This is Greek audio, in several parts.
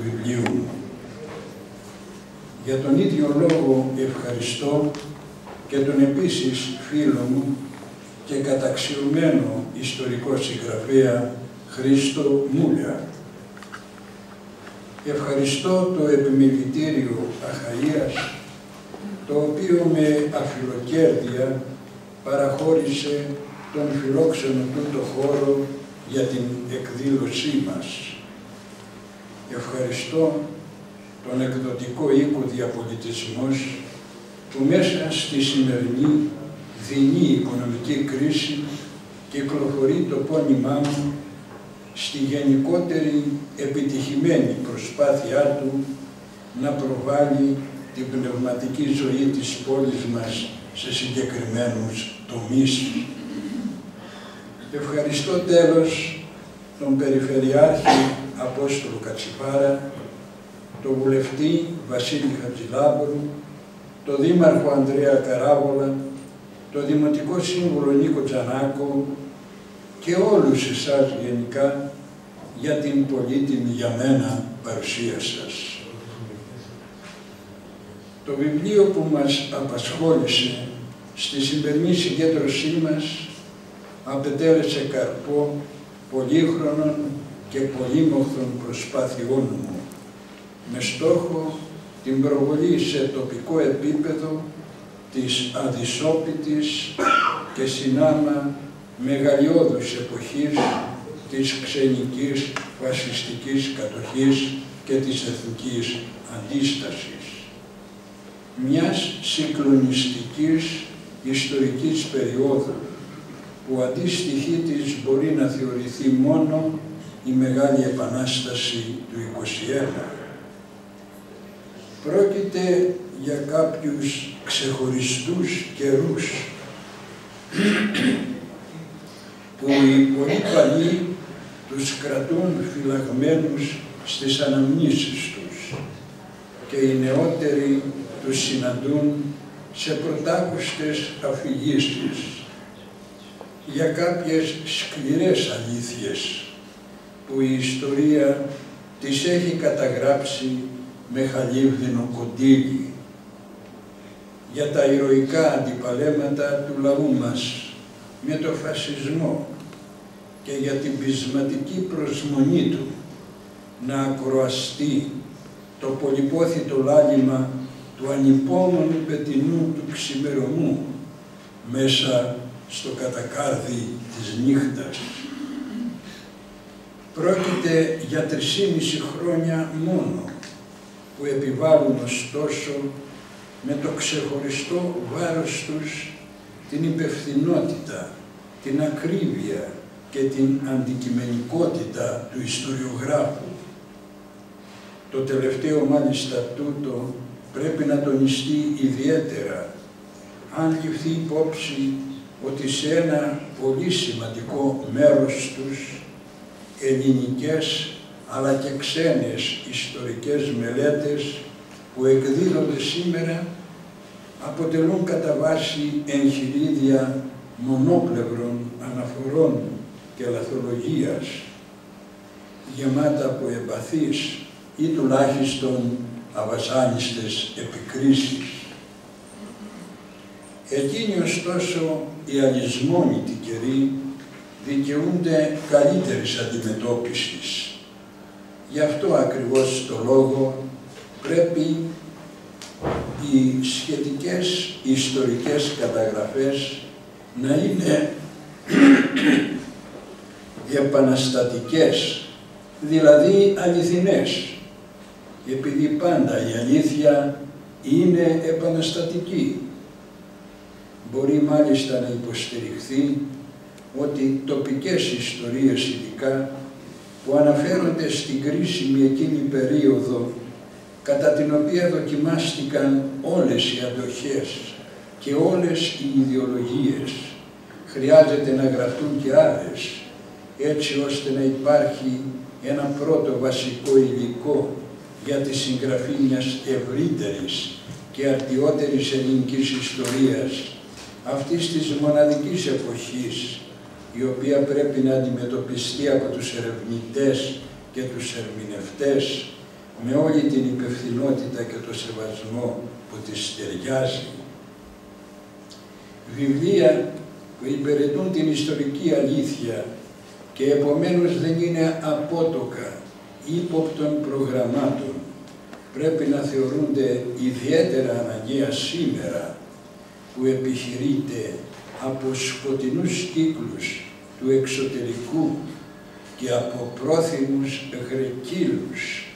βιβλίου μου. Για τον ίδιο λόγο ευχαριστώ και τον επίσης φίλο μου και καταξιωμένο ιστορικό συγγραφέα Χρήστο Μούλια. Ευχαριστώ το Επιμελητήριο Αχαΐας, το οποίο με αφιλοκέρδεια παραχώρησε τον φιλόξενο τούτο χώρο για την εκδήλωσή μας. Ευχαριστώ τον εκδοτικό οίκο Διαπολιτισμός, που μέσα στη σημερινή δεινή οικονομική κρίση κυκλοφορεί το πόνημά μου στη γενικότερη επιτυχημένη προσπάθειά του να προβάλλει την πνευματική ζωή της πόλης μας σε συγκεκριμένους τομείς. Ευχαριστώ τέλος τον Περιφερειάρχη Απόστολο Κατσιπάρα, τον Βουλευτή Βασίλη Χατζηλάμπρου, τον Δήμαρχο Ανδρέα Καράβολα, τον Δημοτικό Σύμβουλο Νίκο Τζανάκο και όλους εσάς γενικά για την πολύτιμη για μένα παρουσία σας. Το βιβλίο που μας απασχόλησε στη σημερινή συγκέντρωσή μας απετέλεσε καρπό πολύχρονων και πολύμορφων προσπάθειών μου, με στόχο την προβολή σε τοπικό επίπεδο της αδυσόπιτης και συνάμα μεγαλειώδους εποχής της ξενικής φασιστικής κατοχής και της εθνικής αντίστασης. Μιας συγκλονιστικής ιστορικής περίοδου, που αντίστοιχη της μπορεί να θεωρηθεί μόνο η Μεγάλη Επανάσταση του 1921. Πρόκειται για κάποιους ξεχωριστούς καιρούς που οι πολύ παλιοί τους κρατούν φυλαγμένους στις αναμνήσεις τους και οι νεότεροι τους συναντούν σε πρωτάκουστες αφηγήσεις για κάποιες σκληρές αλήθειες που η ιστορία τις έχει καταγράψει με χαλίβδινο κοντήλι, για τα ηρωικά αντιπαλέματα του λαού μας με το φασισμό και για την πεισματική προσμονή του να ακροαστεί το πολυπόθητο λάλημα του ανυπόμονου πετεινού του ξημερωμού μέσα στο κατακάρδι της νύχτας. Πρόκειται για 3,5 χρόνια μόνο, που επιβάλλουν ωστόσο με το ξεχωριστό βάρος τους την υπευθυνότητα, την ακρίβεια και την αντικειμενικότητα του ιστοριογράφου. Το τελευταίο μάλιστα τούτο πρέπει να τονιστεί ιδιαίτερα, αν ληφθεί υπόψη ότι σε ένα πολύ σημαντικό μέρος τους ελληνικές αλλά και ξένες ιστορικές μελέτες που εκδίδονται σήμερα αποτελούν κατά βάση εγχειρίδια μονόπλευρων αναφορών και λαθολογίας, γεμάτα από εμπαθείς ή τουλάχιστον αβασάνιστες επικρίσεις. Εκείνοι ωστόσο οι αλυσμόνητοι καιροί δικαιούνται καλύτερης αντιμετώπισης. Γι' αυτό ακριβώς το λόγο πρέπει οι σχετικές ιστορικές καταγραφές να είναι επαναστατικές, δηλαδή αληθινές, επειδή πάντα η αλήθεια είναι επαναστατική. Μπορεί μάλιστα να υποστηριχθεί ότι τοπικές ιστορίες ειδικά που αναφέρονται στην κρίσιμη εκείνη περίοδο κατά την οποία δοκιμάστηκαν όλες οι αντοχές και όλες οι ιδεολογίες, χρειάζεται να γραφτούν και άλλες, έτσι ώστε να υπάρχει ένα πρώτο βασικό υλικό για τη συγγραφή μιας ευρύτερης και αρτιότερης ελληνικής ιστορίας, αυτής της μοναδικής εποχής, η οποία πρέπει να αντιμετωπιστεί από τους ερευνητές και τους ερμηνευτές με όλη την υπευθυνότητα και το σεβασμό που της ταιριάζει. Βιβλία που υπηρετούν την ιστορική αλήθεια και επομένως δεν είναι απότοκα ύποπτων προγραμμάτων, πρέπει να θεωρούνται ιδιαίτερα αναγκαία σήμερα, που επιχειρείται από σκοτεινούς κύκλους του εξωτερικού και από πρόθυμους γρεκύλους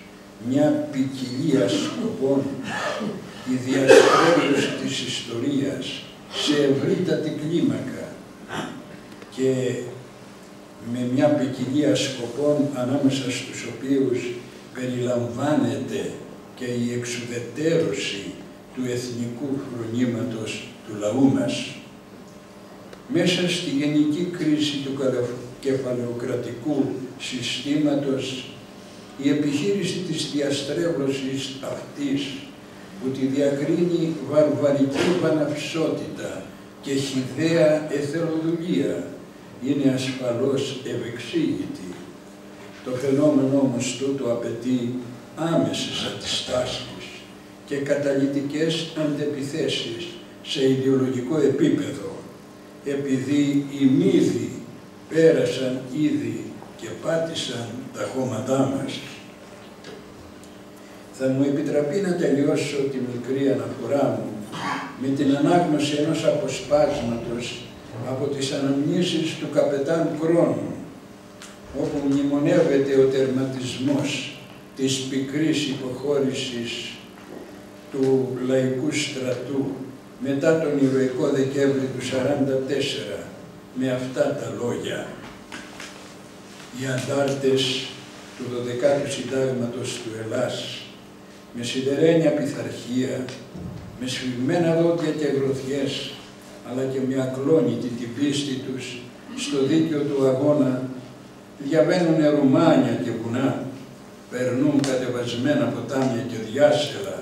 μια ποικιλία σκοπών, η διαστρέβλωση της ιστορίας σε ευρύτατη κλίμακα και με μια ποικιλία σκοπών ανάμεσα στους οποίους περιλαμβάνεται και η εξουδετερώση του εθνικού φρονήματος του λαού μας. Μέσα στη γενική κρίση του κεφαλαιοκρατικού συστήματος, η επιχείρηση της διαστρέβλωσης αυτής, που τη διακρίνει βαρβαρική βαναυσότητα και χυδαία εθελοδουλεία, είναι ασφαλώς ευεξήγητη. Το φαινόμενο όμως τούτο απαιτεί άμεσες αντιστάσεις και καταλυτικές αντεπιθέσεις σε ιδεολογικό επίπεδο, επειδή οι μύθοι πέρασαν ήδη και πάτησαν τα χώματά μας. Θα μου επιτραπεί να τελειώσω τη μικρή αναφορά μου με την ανάγνωση ενός αποσπάσματος από τις αναμνήσεις του καπετάν Κρόνου, όπου μνημονεύεται ο τερματισμός της πικρής υποχώρησης του λαϊκού στρατού μετά τον ηρωικό Δεκέμβρη του 1944, με αυτά τα λόγια: «Οι αντάρτες του 12ου Συντάγματος του Ελλάς, με σιδερένια πειθαρχία, με σφιγμένα δόντια και γροθιές, αλλά και με ακλόνητη την πίστη τους στο δίκαιο του αγώνα, διαβαίνουν ρουμάνια και βουνά, περνούν κατεβασμένα ποτάμια και διάσελα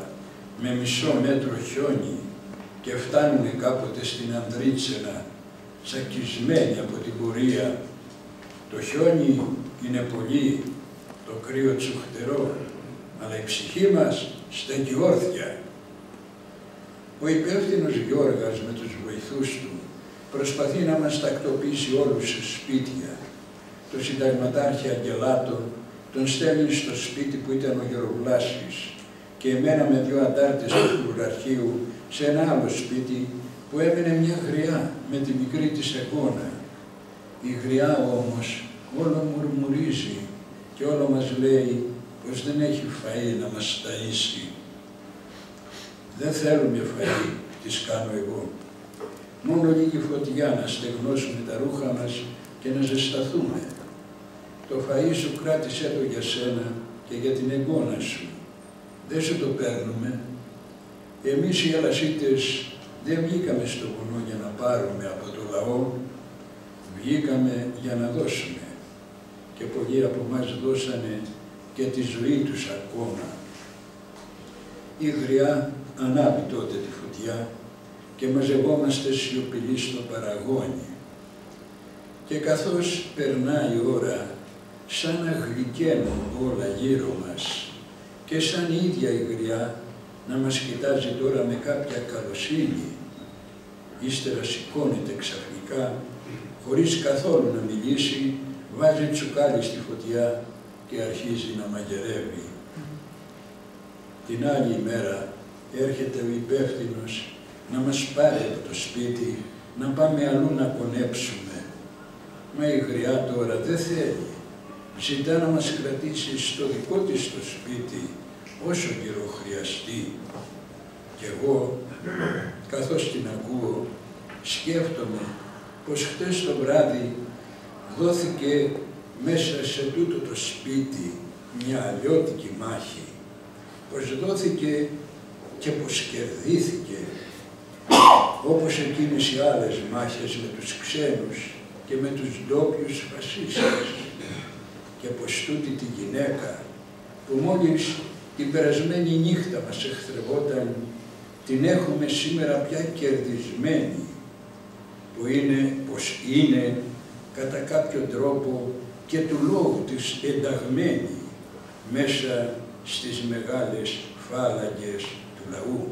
με μισό μέτρο χιόνι και φτάνουν κάποτε στην Αντρίτσενα, σακισμένοι από την πορεία. Το χιόνι είναι πολύ, το κρύο τσουχτερό, αλλά η ψυχή μας στέκει όρθια». Ο υπεύθυνος Γιώργας με τους βοηθούς του προσπαθεί να μας τακτοποιήσει όλους σε σπίτια. Το συνταγματάρχη Αγγελάτο τον στέλνει στο σπίτι που ήταν ο Γεροβλάσης και εμένα με 2 αντάρτες του φρουραρχείου σε ένα άλλο σπίτι που έμενε μια γριά με τη μικρή της εγώνα. Η γριά όμως όλο μουρμουρίζει και όλο μας λέει πως δεν έχει φαΐ να μας ταΐσει. «Δεν θέλουμε φαΐ», της κάνω εγώ. «Μόνο λίγη φωτιά να στεγνώσουμε τα ρούχα μας και να ζεσταθούμε. Το φαΐ σου κράτησέ το για σένα και για την εγγόνα σου. Δεν σου το παίρνουμε. Εμείς οι Αλασίτες δεν βγήκαμε στο βουνό για να πάρουμε από το λαό, βγήκαμε για να δώσουμε. Και πολλοί από εμάς δώσανε και τη ζωή τους ακόμα». Η γριά ανάβει τότε τη φωτιά και μαζευόμαστε σιωπηλοί στο παραγόνι. Και καθώς περνάει η ώρα, σαν να γλυκαίνουν όλα γύρω μας και σαν η ίδια η γριά να μας κοιτάζει τώρα με κάποια καλοσύνη, ύστερα σηκώνεται ξαφνικά, χωρίς καθόλου να μιλήσει, βάζει τσουκάλι στη φωτιά και αρχίζει να μαγειρεύει. Την άλλη ημέρα έρχεται ο υπεύθυνος να μας πάρει από το σπίτι, να πάμε αλλού να κονέψουμε. Μα η γριά τώρα δεν θέλει. Ζητά να μας κρατήσει στο δικό της το σπίτι όσο καιρό χρειαστεί. Κι εγώ, καθώς την ακούω, σκέφτομαι πως χτες το βράδυ δόθηκε μέσα σε τούτο το σπίτι μια αλλιώτικη μάχη, πως δόθηκε και πως κερδίθηκε, όπως εκείνες οι άλλες μάχες με τους ξένους και με τους ντόπιους φασίστες, και πως τούτη τη γυναίκα που μόλις την περασμένη νύχτα μας εχθρευόταν, την έχουμε σήμερα πια κερδισμένη, πως είναι κατά κάποιο τρόπο και του λόγου της ενταγμένη μέσα στις μεγάλες φάλαγγες του λαού.